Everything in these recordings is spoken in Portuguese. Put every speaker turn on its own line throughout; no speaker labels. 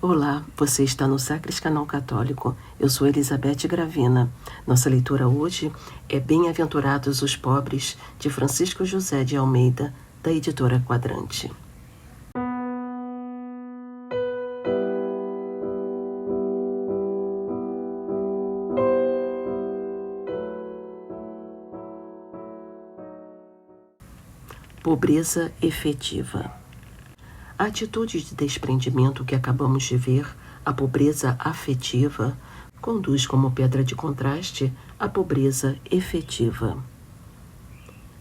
Olá, você está no Sacris Canal Católico. Eu sou Elizabeth Gravina. Nossa leitura hoje é Bem-aventurados os Pobres, de Francisco José de Almeida, da editora Quadrante. Pobreza efetiva. A atitude de desprendimento que acabamos de ver, a pobreza afetiva, conduz como pedra de contraste a pobreza efetiva.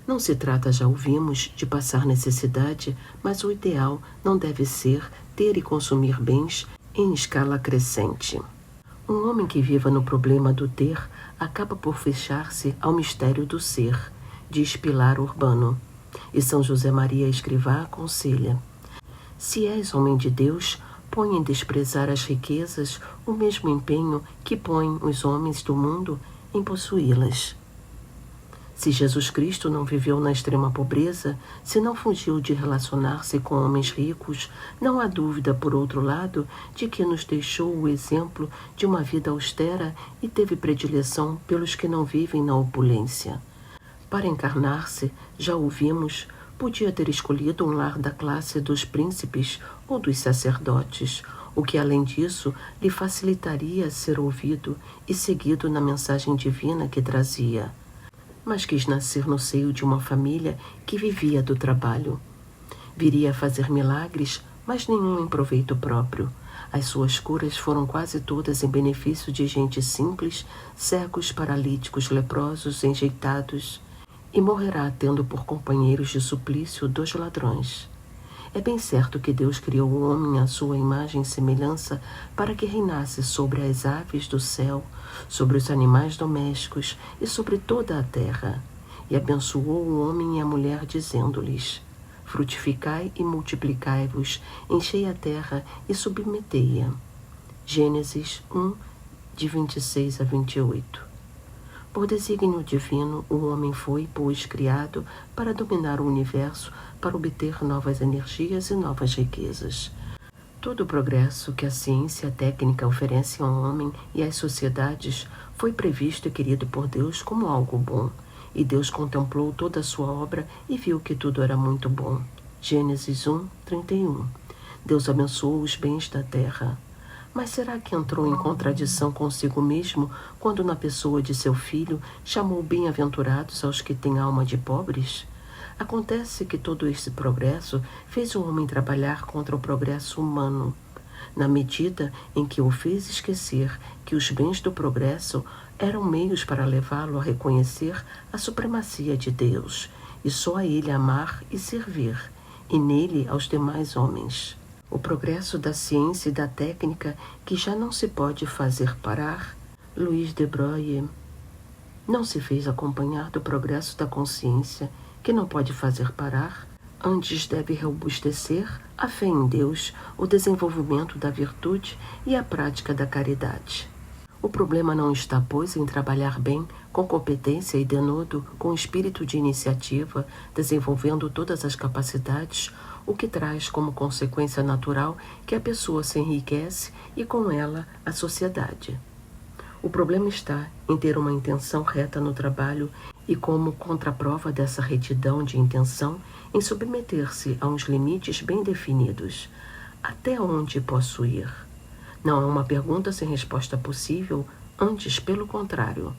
Não se trata, já ouvimos, de passar necessidade, mas o ideal não deve ser ter e consumir bens em escala crescente. Um homem que viva no problema do ter acaba por fechar-se ao mistério do ser, diz Pilar Urbano. E São José Maria Escrivá aconselha: se és homem de Deus, põe em desprezar as riquezas o mesmo empenho que põem os homens do mundo em possuí-las. Se Jesus Cristo não viveu na extrema pobreza, se não fugiu de relacionar-se com homens ricos, não há dúvida, por outro lado, de que nos deixou o exemplo de uma vida austera e teve predileção pelos que não vivem na opulência. Para encarnar-se, já ouvimos, podia ter escolhido um lar da classe dos príncipes ou dos sacerdotes, o que, além disso, lhe facilitaria ser ouvido e seguido na mensagem divina que trazia. Mas quis nascer no seio de uma família que vivia do trabalho. Viria a fazer milagres, mas nenhum em proveito próprio. As suas curas foram quase todas em benefício de gente simples, cegos, paralíticos, leprosos, enjeitados, e morrerá tendo por companheiros de suplício 2 ladrões. É bem certo que Deus criou o homem à sua imagem e semelhança para que reinasse sobre as aves do céu, sobre os animais domésticos e sobre toda a terra. E abençoou o homem e a mulher, dizendo-lhes: frutificai e multiplicai-vos, enchei a terra e submetei-a. Gênesis 1, de 26 a 28. Por desígnio divino, o homem foi, pois, criado para dominar o universo, para obter novas energias e novas riquezas. Todo o progresso que a ciência e a técnica oferecem ao homem e às sociedades foi previsto e querido por Deus como algo bom. E Deus contemplou toda a sua obra e viu que tudo era muito bom. Gênesis 1, 31. Deus abençoou os bens da terra. Mas será que entrou em contradição consigo mesmo quando, na pessoa de seu filho, chamou bem-aventurados aos que têm alma de pobres? Acontece que todo esse progresso fez o homem trabalhar contra o progresso humano, na medida em que o fez esquecer que os bens do progresso eram meios para levá-lo a reconhecer a supremacia de Deus, e só a Ele amar e servir, e nele aos demais homens. O progresso da ciência e da técnica, que já não se pode fazer parar, Louis de Broglie, não se fez acompanhar do progresso da consciência, que não pode fazer parar. Antes deve robustecer a fé em Deus, o desenvolvimento da virtude e a prática da caridade. O problema não está, pois, em trabalhar bem, com competência e denodo, com espírito de iniciativa, desenvolvendo todas as capacidades, o que traz como consequência natural que a pessoa se enriquece e com ela a sociedade. O problema está em ter uma intenção reta no trabalho e, como contraprova dessa retidão de intenção, em submeter-se a uns limites bem definidos. Até onde posso ir? Não é uma pergunta sem resposta possível, antes pelo contrário.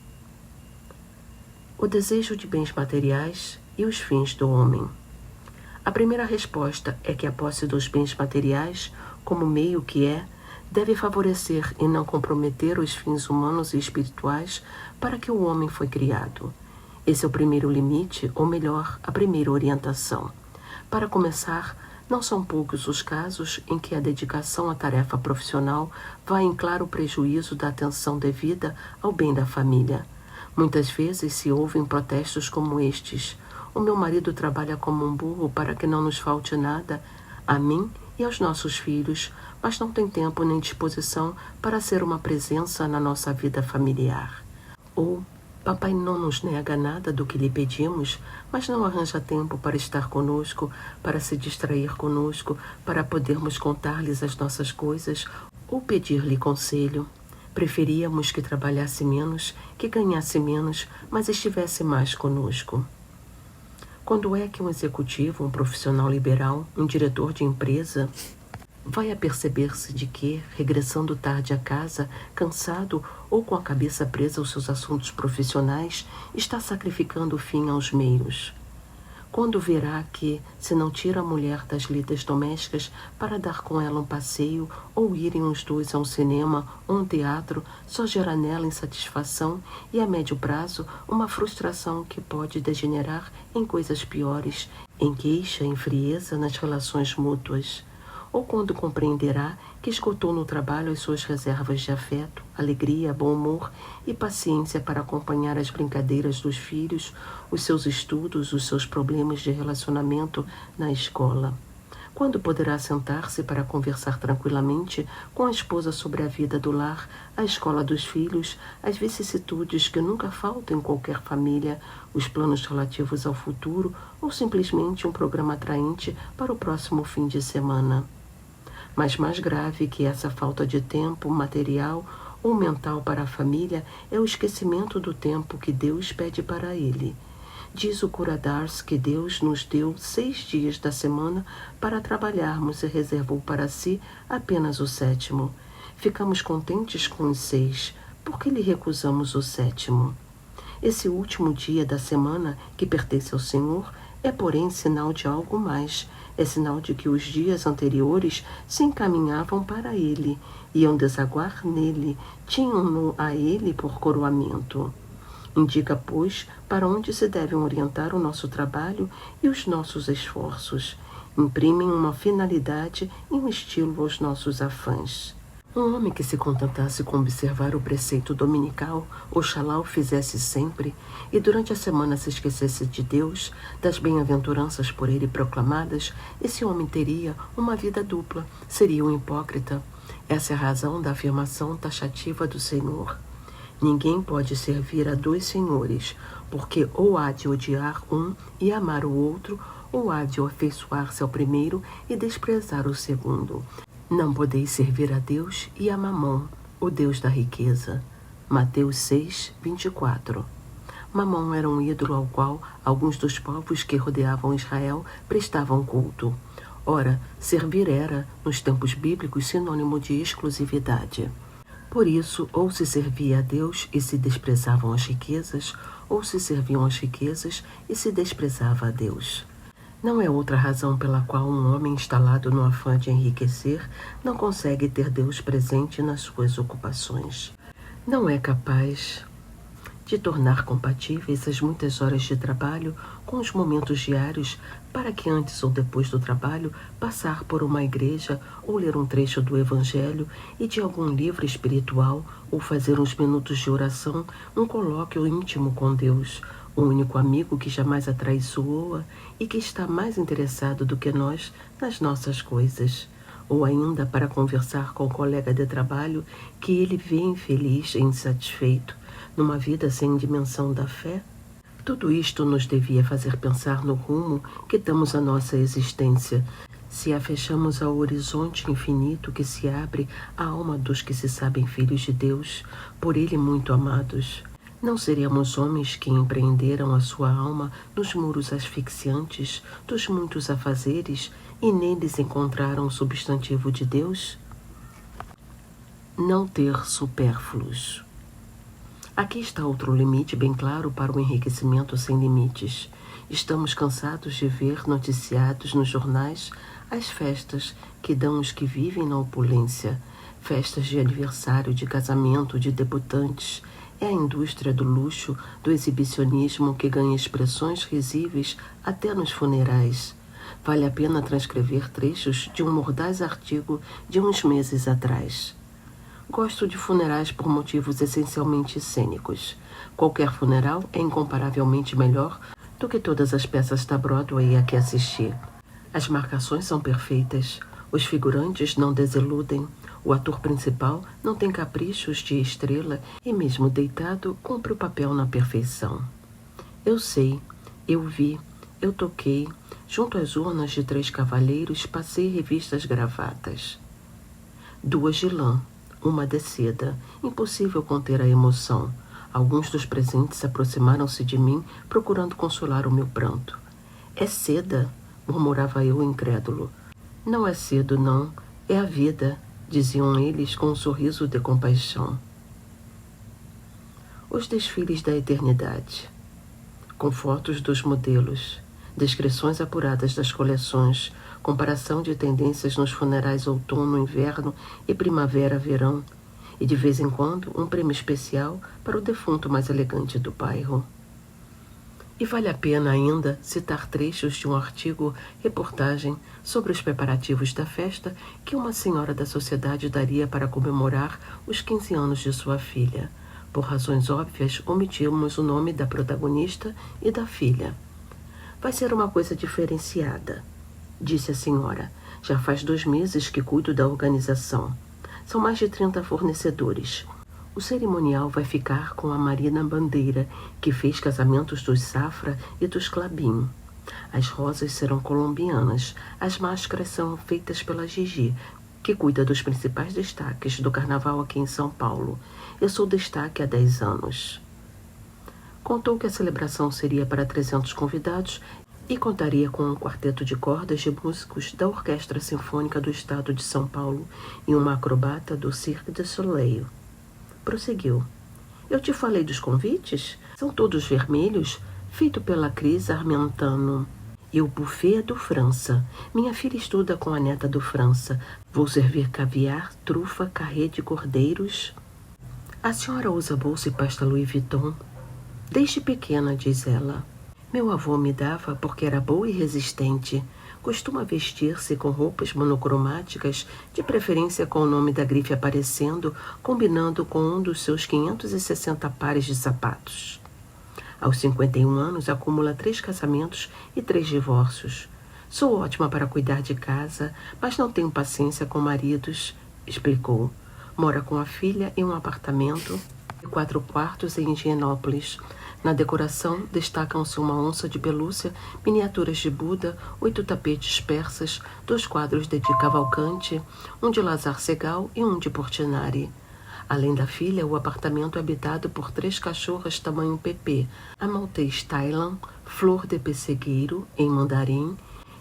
O desejo de bens materiais e os fins do homem. A primeira resposta é que a posse dos bens materiais, como meio que é, deve favorecer e não comprometer os fins humanos e espirituais para que o homem foi criado. Esse é o primeiro limite, ou melhor, a primeira orientação. Para começar, não são poucos os casos em que a dedicação à tarefa profissional vai em claro prejuízo da atenção devida ao bem da família. Muitas vezes se ouvem protestos como estes: o meu marido trabalha como um burro para que não nos falte nada, a mim e aos nossos filhos, mas não tem tempo nem disposição para ser uma presença na nossa vida familiar. Ou, Papai não nos nega nada do que lhe pedimos, mas não arranja tempo para estar conosco, para se distrair conosco, para podermos contar-lhes as nossas coisas ou pedir-lhe conselho. Preferíamos que trabalhasse menos, que ganhasse menos, mas estivesse mais conosco. Quando é que um executivo, um profissional liberal, um diretor de empresa vai aperceber-se de que, regressando tarde a casa, cansado ou com a cabeça presa aos seus assuntos profissionais, está sacrificando o fim aos meios? Quando verá que, se não tira a mulher das lidas domésticas para dar com ela um passeio ou irem os dois a um cinema ou um teatro, só gera nela insatisfação e, a médio prazo, uma frustração que pode degenerar em coisas piores, em queixa, em frieza nas relações mútuas. Ou quando compreenderá que esgotou no trabalho as suas reservas de afeto, alegria, bom humor e paciência para acompanhar as brincadeiras dos filhos, os seus estudos, os seus problemas de relacionamento na escola. Quando poderá sentar-se para conversar tranquilamente com a esposa sobre a vida do lar, a escola dos filhos, as vicissitudes que nunca faltam em qualquer família, os planos relativos ao futuro ou simplesmente um programa atraente para o próximo fim de semana. Mas mais grave que essa falta de tempo material ou mental para a família é o esquecimento do tempo que Deus pede para ele. Diz o cura Dars que Deus nos deu 6 dias da semana para trabalharmos e reservou para si apenas o 7º. Ficamos contentes com os 6, porque lhe recusamos o 7º. Esse último dia da semana, que pertence ao Senhor, é, porém, sinal de algo mais. É sinal de que os dias anteriores se encaminhavam para ele, iam desaguar nele, tinham-no a ele por coroamento. Indica, pois, para onde se devem orientar o nosso trabalho e os nossos esforços. Imprimem uma finalidade e um estilo aos nossos afãs. Um homem que se contentasse com observar o preceito dominical, oxalá o fizesse sempre, e durante a semana se esquecesse de Deus, das bem-aventuranças por ele proclamadas, esse homem teria uma vida dupla, seria um hipócrita. Essa é a razão da afirmação taxativa do Senhor. Ninguém pode servir a 2 senhores, porque ou há de odiar um e amar o outro, ou há de afeiçoar-se ao primeiro e desprezar o segundo. Não podeis servir a Deus e a Mamon, o Deus da riqueza. Mateus 6, 24. Mamon era um ídolo ao qual alguns dos povos que rodeavam Israel prestavam culto. Ora, servir era, nos tempos bíblicos, sinônimo de exclusividade. Por isso, ou se servia a Deus e se desprezavam as riquezas, ou se serviam as riquezas e se desprezava a Deus. Não é outra razão pela qual um homem instalado no afã de enriquecer não consegue ter Deus presente nas suas ocupações. Não é capaz de tornar compatíveis as muitas horas de trabalho com os momentos diários para que antes ou depois do trabalho passar por uma igreja ou ler um trecho do Evangelho e de algum livro espiritual ou fazer uns minutos de oração, um colóquio íntimo com Deus, o único amigo que jamais atraiçoa e que está mais interessado do que nós nas nossas coisas. Ou ainda para conversar com o colega de trabalho que ele vê infeliz e insatisfeito, numa vida sem dimensão da fé. Tudo isto nos devia fazer pensar no rumo que damos à nossa existência, se a fechamos ao horizonte infinito que se abre à alma dos que se sabem filhos de Deus, por Ele muito amados. Não seríamos homens que empreenderam a sua alma nos muros asfixiantes dos muitos afazeres e neles encontraram o substantivo de Deus? Não ter supérfluos. Aqui está outro limite bem claro para o enriquecimento sem limites. Estamos cansados de ver noticiados nos jornais as festas que dão os que vivem na opulência, festas de aniversário, de casamento, de debutantes. É a indústria do luxo, do exibicionismo que ganha expressões risíveis até nos funerais. Vale a pena transcrever trechos de um mordaz artigo de uns meses atrás. Gosto de funerais por motivos essencialmente cênicos. Qualquer funeral é incomparavelmente melhor do que todas as peças da Broadway a que assisti. As marcações são perfeitas. Os figurantes não desiludem. O ator principal não tem caprichos de estrela e, mesmo deitado, cumpre o papel na perfeição. Eu sei, eu vi, eu toquei. Junto às urnas de 3 cavalheiros, passei revistas gravatas. 2 de lã, uma de seda. Impossível conter a emoção. Alguns dos presentes aproximaram-se de mim, procurando consolar o meu pranto. É seda, murmurava eu incrédulo. Não é cedo, não. É a vida, diziam eles com um sorriso de compaixão. Os desfiles da eternidade. Com fotos dos modelos, descrições apuradas das coleções, comparação de tendências nos funerais outono, inverno e primavera-verão, e de vez em quando um prêmio especial para o defunto mais elegante do bairro. E vale a pena ainda citar trechos de um artigo-reportagem sobre os preparativos da festa que uma senhora da sociedade daria para comemorar os 15 anos de sua filha. Por razões óbvias, omitimos o nome da protagonista e da filha. Vai ser uma coisa diferenciada, disse a senhora. Já faz 2 meses que cuido da organização. São mais de 30 fornecedores. O cerimonial vai ficar com a Marina Bandeira, que fez casamentos dos Safra e dos Clabin. As rosas serão colombianas. As máscaras são feitas pela Gigi, que cuida dos principais destaques do carnaval aqui em São Paulo. Eu sou destaque há 10 anos. Contou que a celebração seria para 300 convidados e contaria com um quarteto de cordas de músicos da Orquestra Sinfônica do Estado de São Paulo e uma acrobata do Cirque du Soleil. Prosseguiu. Eu te falei dos convites? São todos vermelhos, feito pela Cris Armentano. E o buffet é do França. Minha filha estuda com a neta do França. Vou servir caviar, trufa, carré de cordeiros. A senhora usa bolsa e pasta Louis Vuitton? Desde pequena, diz ela. Meu avô me dava porque era boa e resistente. Costuma vestir-se com roupas monocromáticas, de preferência com o nome da grife aparecendo, combinando com um dos seus 560 pares de sapatos. Aos 51 anos, acumula 3 casamentos e 3 divórcios. Sou ótima para cuidar de casa, mas não tenho paciência com maridos, explicou. Mora com a filha em um apartamento de 4 quartos em Higienópolis. Na decoração, destacam-se uma onça de pelúcia, miniaturas de Buda, 8 tapetes persas, 2 quadros de Cavalcante, um de Lazar Segal e um de Portinari. Além da filha, o apartamento é habitado por 3 cachorras tamanho PP, a Maltês Thailand, Flor de Pessegueiro, em mandarim,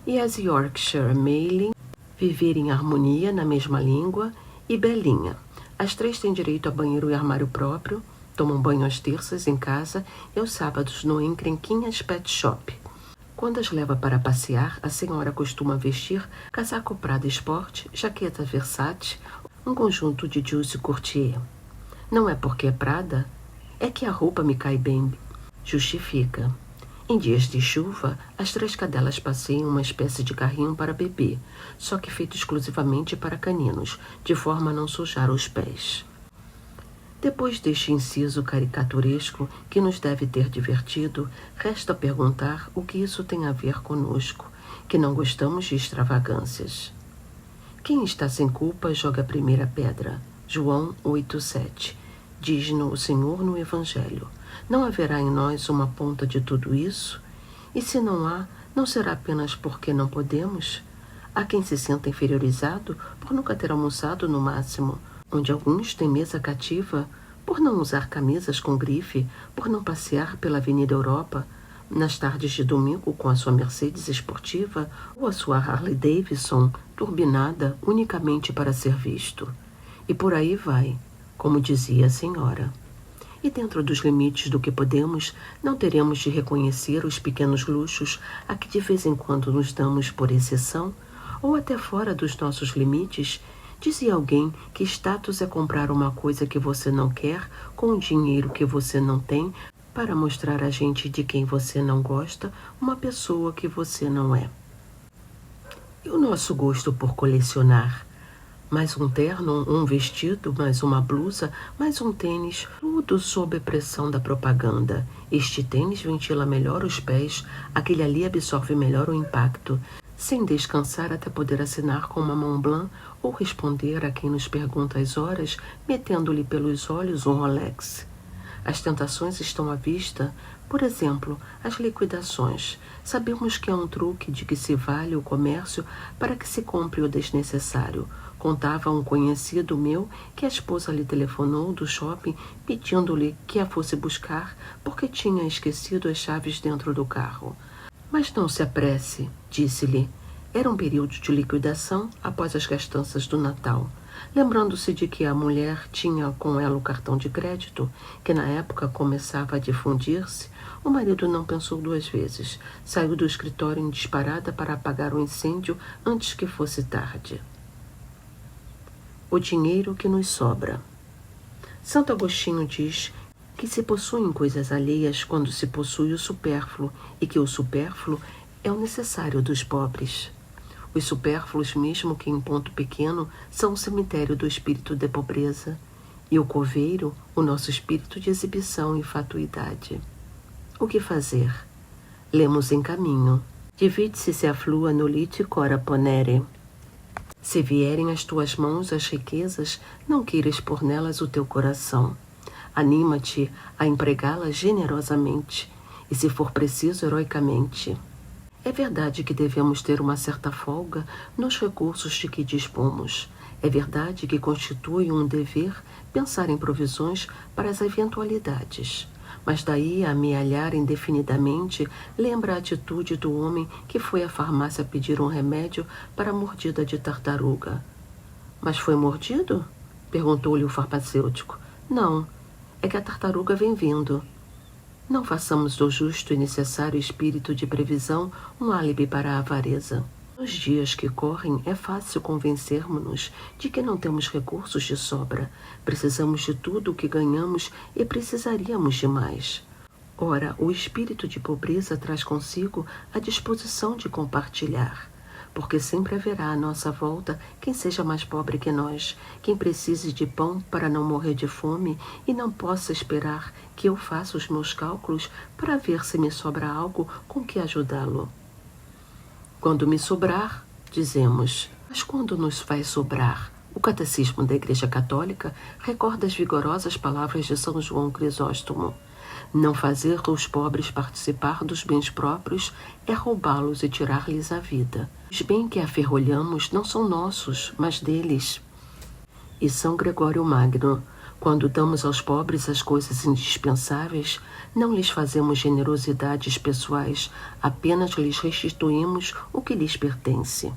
e as Yorkshire Malin, Viver em Harmonia, na mesma língua, e Belinha. As 3 têm direito a banheiro e armário próprio, tomam banho às terças em casa e aos sábados no Encrenquinhas Pet Shop. Quando as leva para passear, a senhora costuma vestir casaco Prada Sport, jaqueta Versace, um conjunto de Juicy Courtier. Não é porque é Prada, é que a roupa me cai bem. Justifica. Em dias de chuva, as 3 cadelas passeiam uma espécie de carrinho para bebê, só que feito exclusivamente para caninos, de forma a não sujar os pés. Depois deste inciso caricaturesco que nos deve ter divertido, resta perguntar o que isso tem a ver conosco, que não gostamos de extravagâncias. Quem está sem culpa joga a primeira pedra. João 8,7. Diz-nos o Senhor no Evangelho. Não haverá em nós uma ponta de tudo isso? E se não há, não será apenas porque não podemos? Há quem se sinta inferiorizado por nunca ter almoçado no máximo, onde alguns têm mesa cativa, por não usar camisas com grife, por não passear pela Avenida Europa, nas tardes de domingo com a sua Mercedes esportiva ou a sua Harley Davidson turbinada unicamente para ser visto. E por aí vai, como dizia a senhora. E dentro dos limites do que podemos, não teremos de reconhecer os pequenos luxos a que de vez em quando nos damos por exceção, ou até fora dos nossos limites. Dizia alguém que status é comprar uma coisa que você não quer com o dinheiro que você não tem para mostrar a gente de quem você não gosta uma pessoa que você não é. E o nosso gosto por colecionar? Mais um terno, um vestido, mais uma blusa, mais um tênis, tudo sob a pressão da propaganda. Este tênis ventila melhor os pés, aquele ali absorve melhor o impacto. sem descansar até poder assinar com uma Mont Blanc ou responder a quem nos pergunta as horas, metendo-lhe pelos olhos um Rolex. As tentações estão à vista, por exemplo, as liquidações. Sabemos que é um truque de que se vale o comércio para que se compre o desnecessário. Contava um conhecido meu que a esposa lhe telefonou do shopping pedindo-lhe que a fosse buscar porque tinha esquecido as chaves dentro do carro. Mas não se apresse, disse-lhe. Era um período de liquidação após as gastanças do Natal. Lembrando-se de que a mulher tinha com ela o cartão de crédito, que na época começava a difundir-se, o marido não pensou duas vezes. Saiu do escritório em disparada para apagar o incêndio antes que fosse tarde. O dinheiro que nos sobra. Santo Agostinho diz que se possuem coisas alheias quando se possui o supérfluo e que o supérfluo é o necessário dos pobres. Os supérfluos, mesmo que em ponto pequeno, são o cemitério do espírito de pobreza e o coveiro, o nosso espírito de exibição e fatuidade. O que fazer? Lemos em caminho. Divide-se se aflua nolite cora ponere. Se vierem às tuas mãos as riquezas, não queiras pôr nelas o teu coração. Anima-te a empregá-las generosamente e, se for preciso, heroicamente. É verdade que devemos ter uma certa folga nos recursos de que dispomos. É verdade que constitui um dever pensar em provisões para as eventualidades. Mas daí a amealhar indefinidamente, lembra a atitude do homem que foi à farmácia pedir um remédio para a mordida de tartaruga. Mas foi mordido? Perguntou-lhe o farmacêutico. Não, é que a tartaruga vem vindo. Não façamos do justo e necessário espírito de previsão um álibi para a avareza. Nos dias que correm, é fácil convencermos-nos de que não temos recursos de sobra. Precisamos de tudo o que ganhamos e precisaríamos de mais. Ora, o espírito de pobreza traz consigo a disposição de compartilhar. Porque sempre haverá à nossa volta quem seja mais pobre que nós, quem precise de pão para não morrer de fome e não possa esperar que eu faça os meus cálculos para ver se me sobra algo com que ajudá-lo. Quando me sobrar, dizemos, mas quando nos vai sobrar? O Catecismo da Igreja Católica recorda as vigorosas palavras de São João Crisóstomo. Não fazer os pobres participar dos bens próprios é roubá-los e tirar-lhes a vida. Os bens que aferrolhamos não são nossos, mas deles. E São Gregório Magno, quando damos aos pobres as coisas indispensáveis, não lhes fazemos generosidades pessoais, apenas lhes restituímos o que lhes pertence.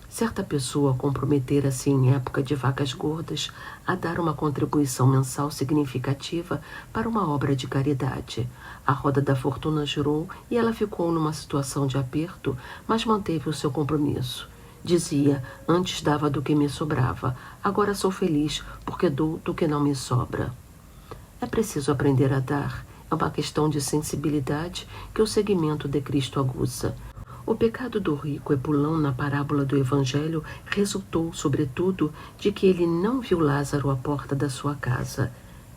Certa pessoa comprometera-se em época de vacas gordas a dar uma contribuição mensal significativa para uma obra de caridade. A roda da fortuna girou e ela ficou numa situação de aperto, mas manteve o seu compromisso. Dizia, antes dava do que me sobrava, agora sou feliz porque dou do que não me sobra. É preciso aprender a dar. É uma questão de sensibilidade que o seguimento de Cristo aguça. O pecado do rico Epulão na parábola do Evangelho resultou, sobretudo, de que ele não viu Lázaro à porta da sua casa.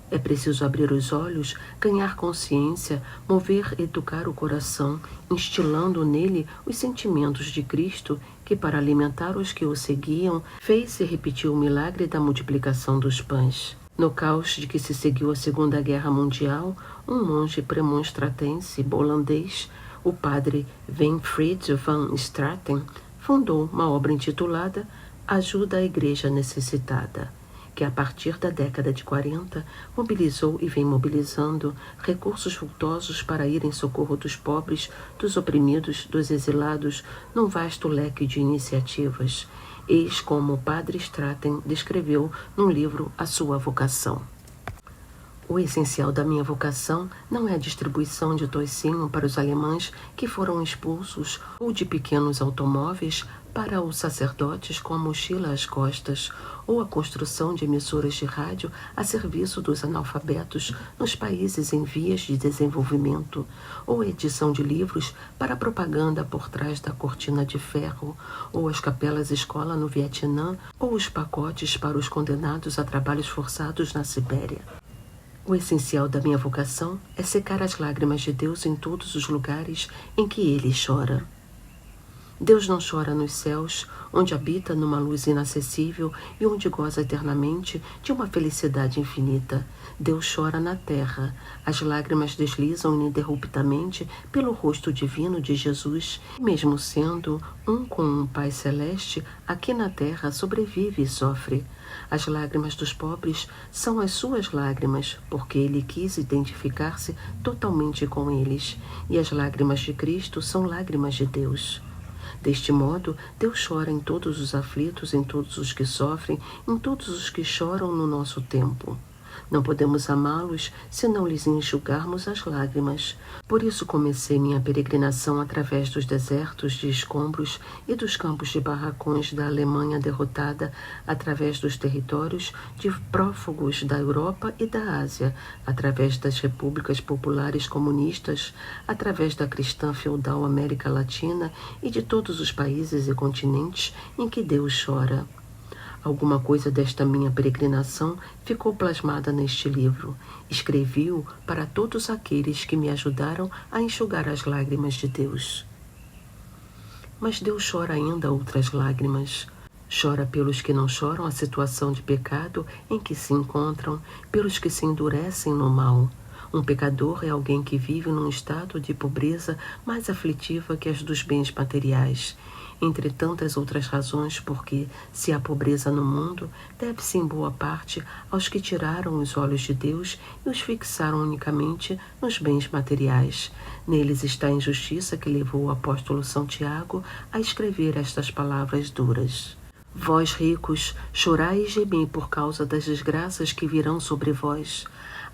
É preciso abrir os olhos, ganhar consciência, mover e educar o coração, instilando nele os sentimentos de Cristo, que, para alimentar os que o seguiam, fez e repetiu o milagre da multiplicação dos pães. No caos de que se seguiu a Segunda Guerra Mundial, um monge premonstratense holandês, o padre Winfried van Straten, fundou uma obra intitulada Ajuda à Igreja Necessitada, que a partir da década de 40 mobilizou e vem mobilizando recursos vultosos para ir em socorro dos pobres, dos oprimidos, dos exilados, num vasto leque de iniciativas. Eis como o padre Straten descreveu num livro a sua vocação. O essencial da minha vocação não é a distribuição de toicinho para os alemães que foram expulsos ou de pequenos automóveis para os sacerdotes com a mochila às costas, ou a construção de emissoras de rádio a serviço dos analfabetos nos países em vias de desenvolvimento, ou a edição de livros para a propaganda por trás da cortina de ferro, ou as capelas escola no Vietnã, ou os pacotes para os condenados a trabalhos forçados na Sibéria. O essencial da minha vocação é secar as lágrimas de Deus em todos os lugares em que Ele chora. Deus não chora nos céus, onde habita numa luz inacessível e onde goza eternamente de uma felicidade infinita. Deus chora na terra. As lágrimas deslizam ininterruptamente pelo rosto divino de Jesus. Mesmo sendo um com um Pai Celeste, aqui na terra sobrevive e sofre. As lágrimas dos pobres são as suas lágrimas, porque ele quis identificar-se totalmente com eles. E as lágrimas de Cristo são lágrimas de Deus. Deste modo, Deus chora em todos os aflitos, em todos os que sofrem, em todos os que choram no nosso tempo. Não podemos amá-los se não lhes enxugarmos as lágrimas. Por isso comecei minha peregrinação através dos desertos de escombros e dos campos de barracões da Alemanha derrotada, através dos territórios de prófugos da Europa e da Ásia, através das repúblicas populares comunistas, através da cristã feudal América Latina e de todos os países e continentes em que Deus chora. Alguma coisa desta minha peregrinação ficou plasmada neste livro. Escrevi-o para todos aqueles que me ajudaram a enxugar as lágrimas de Deus. Mas Deus chora ainda outras lágrimas. Chora pelos que não choram a situação de pecado em que se encontram, pelos que se endurecem no mal. Um pecador é alguém que vive num estado de pobreza mais aflitiva que as dos bens materiais. Entre tantas outras razões, porque, se há pobreza no mundo, deve-se em boa parte aos que tiraram os olhos de Deus e os fixaram unicamente nos bens materiais. Neles está a injustiça que levou o apóstolo São Tiago a escrever estas palavras duras. Vós, ricos, chorai e gemei por causa das desgraças que virão sobre vós.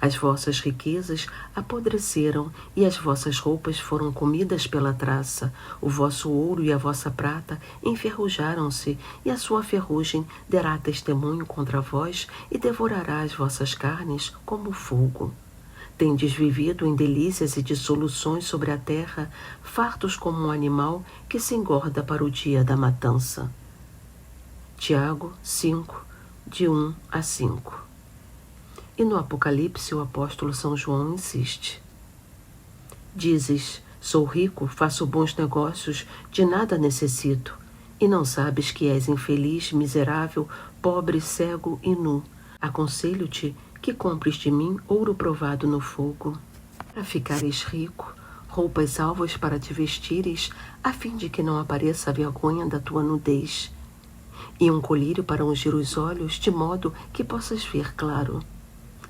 As vossas riquezas apodreceram e as vossas roupas foram comidas pela traça. O vosso ouro e a vossa prata enferrujaram-se, e a sua ferrugem dará testemunho contra vós e devorará as vossas carnes como fogo. Tendes vivido em delícias e dissoluções sobre a terra, fartos como um animal que se engorda para o dia da matança. Tiago 5, de 1 a 5. E no Apocalipse o apóstolo São João insiste. Dizes, sou rico, faço bons negócios, de nada necessito, e não sabes que és infeliz, miserável, pobre, cego e nu. Aconselho-te que compres de mim ouro provado no fogo, para ficares rico, roupas alvas para te vestires, a fim de que não apareça a vergonha da tua nudez, e um colírio para ungir os olhos, de modo que possas ver claro.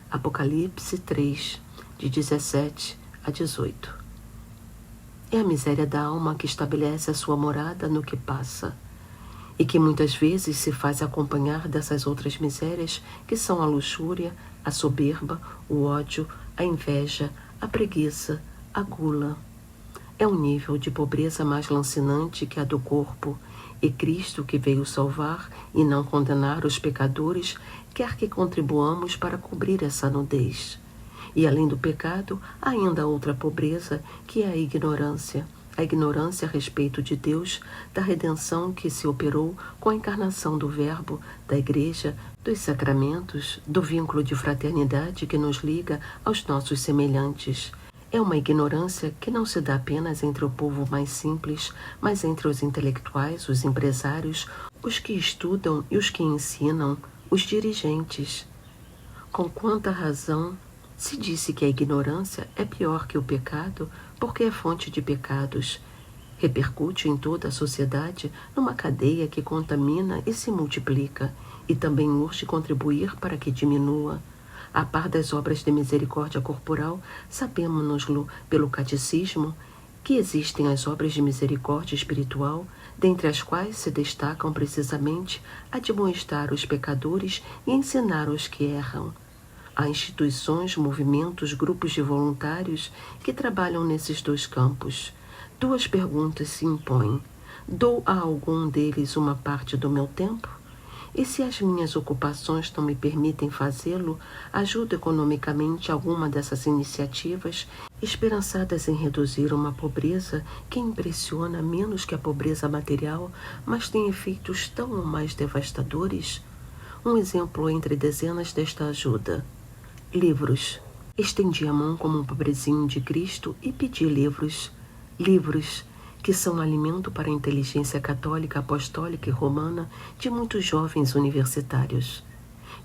Apocalipse 3, de 17 a 18. É a miséria da alma que estabelece a sua morada no que passa, e que muitas vezes se faz acompanhar dessas outras misérias que são a luxúria, a soberba, o ódio, a inveja, a preguiça, a gula. É um nível de pobreza mais lancinante que a do corpo, e Cristo, que veio salvar e não condenar os pecadores, quer que contribuamos para cobrir essa nudez. E além do pecado, há ainda outra pobreza, que é a ignorância a respeito de Deus, da redenção que se operou com a encarnação do Verbo, da Igreja, dos sacramentos, do vínculo de fraternidade que nos liga aos nossos semelhantes. É uma ignorância que não se dá apenas entre o povo mais simples, mas entre os intelectuais, os empresários, os que estudam e os que ensinam, os dirigentes. Com quanta razão se disse que a ignorância é pior que o pecado, porque é fonte de pecados. Repercute em toda a sociedade numa cadeia que contamina e se multiplica, e também urge contribuir para que diminua. A par das obras de misericórdia corporal, sabemos-lo pelo catecismo que existem as obras de misericórdia espiritual, dentre as quais se destacam precisamente admoestar os pecadores e ensinar os que erram. Há instituições, movimentos, grupos de voluntários que trabalham nesses dois campos. Duas perguntas se impõem. Dou a algum deles uma parte do meu tempo? E se as minhas ocupações não me permitem fazê-lo, ajudo economicamente alguma dessas iniciativas, esperançadas em reduzir uma pobreza que impressiona menos que a pobreza material, mas tem efeitos tão ou mais devastadores? Um exemplo entre dezenas desta ajuda. Livros. Estendi a mão como um pobrezinho de Cristo e pedi livros. Livros que são alimento para a inteligência católica, apostólica e romana de muitos jovens universitários.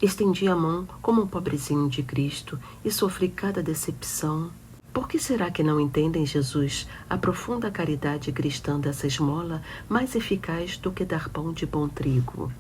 Estendi a mão como um pobrezinho de Cristo e sofri cada decepção. Por que será que não entendem, Jesus, a profunda caridade cristã dessa esmola mais eficaz do que dar pão de bom trigo?